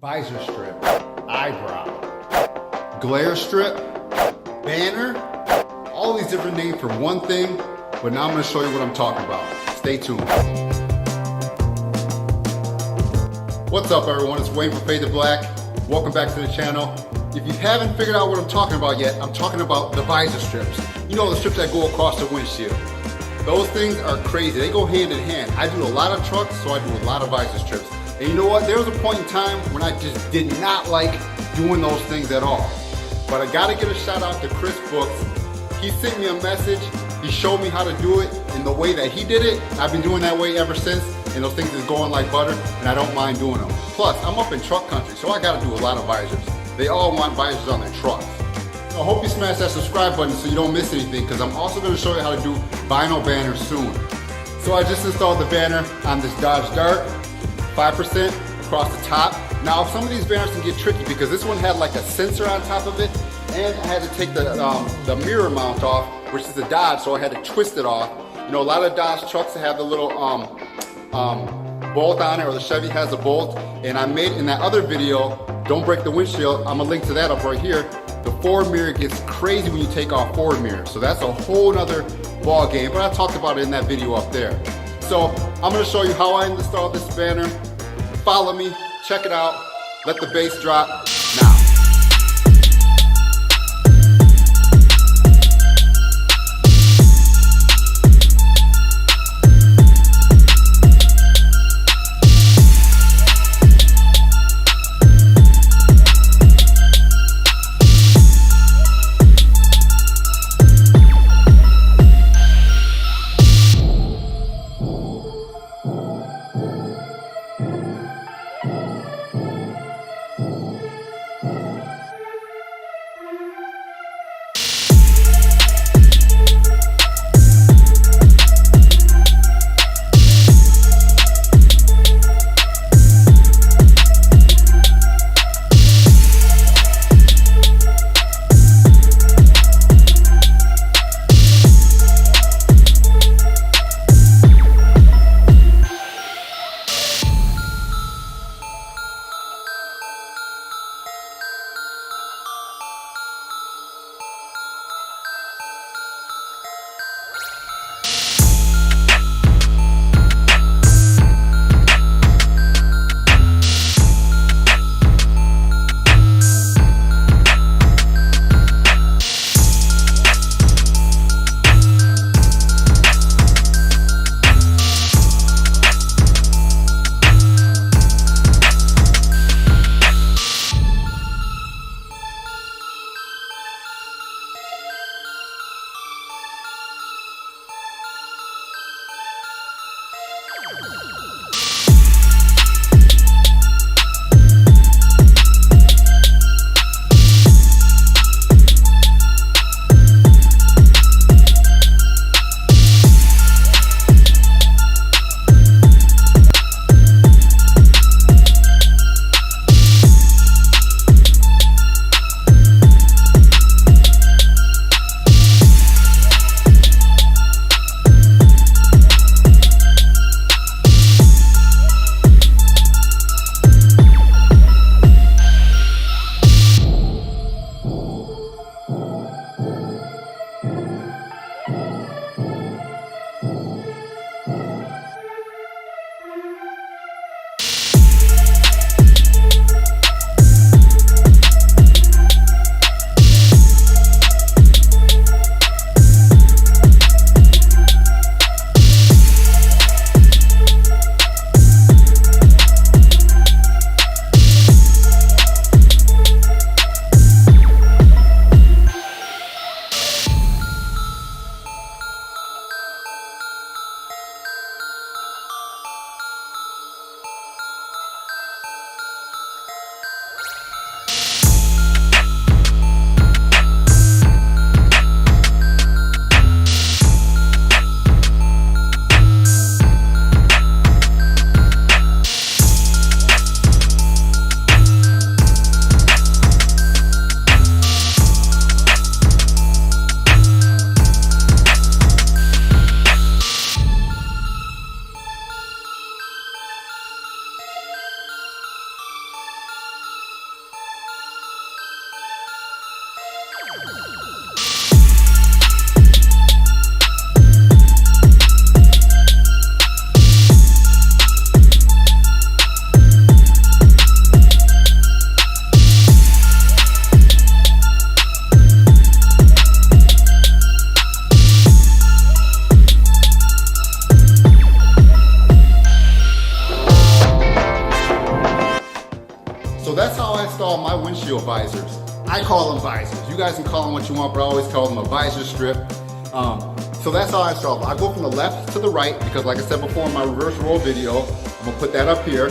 visor strip, eyebrow, glare strip, banner, all these different names for one thing, but now I'm going to show you what I'm talking about. Stay tuned. What's up everyone, it's Wayne from Fade to Black. Welcome back to the channel. If you haven't figured out what I'm talking about yet, I'm talking about the visor strips. You know, the strips that go across the windshield. Those things are crazy, they go hand in hand. I do a lot of trucks, so I do a lot of visor strips. And you know what, there was a point in time when I just did not like doing those things at all. But I gotta give a shout out to Chris Books. He sent me a message, he showed me how to do it in the way that he did it. I've been doing that way ever since, and those things is going like butter, and I don't mind doing them. Plus, I'm up in truck country, so I gotta do a lot of visors. They all want visors on their trucks. I hope you smash that subscribe button so you don't miss anything, because I'm also gonna show you how to do vinyl banners soon. So I just installed the banner on this Dodge Dart, 5% across the top. Now some of these banners can get tricky because this one had like a sensor on top of it, and I had to take the mirror mount off, which is a Dodge, so I had to twist it off. You know, a lot of Dodge trucks have the little bolt on it, or the Chevy has a bolt, and I made in that other video, Don't Break the Windshield, I'm gonna link to that up right here. The forward mirror gets crazy when you take off forward mirror, so that's a whole nother ball game, but I talked about it in that video up there. So I'm gonna show you how I installed this banner. Follow me, check it out, let the bass drop now. So that's how I install my windshield visors. I call them visors. You guys can call them what you want, but I always call them a visor strip. So that's how I install them. I go from the left to the right because, like I said before in my reverse roll video, I'm gonna put that up here.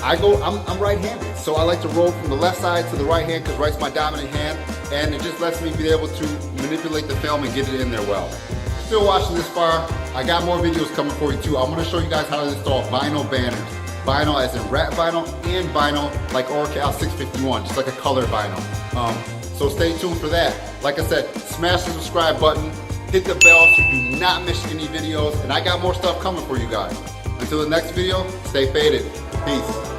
I'm right-handed, so I like to roll from the left side to the right hand because right's my dominant hand, and it just lets me be able to manipulate the film and get it in there well. Still watching this far, I got more videos coming for you too. I'm gonna show you guys how to install vinyl banners. Vinyl as in wrap vinyl and vinyl like Orcal 651, just like a color vinyl. So stay tuned for that. Like I said, smash the subscribe button, hit the bell so you do not miss any videos, and I got more stuff coming for you guys. Until the next video, stay faded. Peace.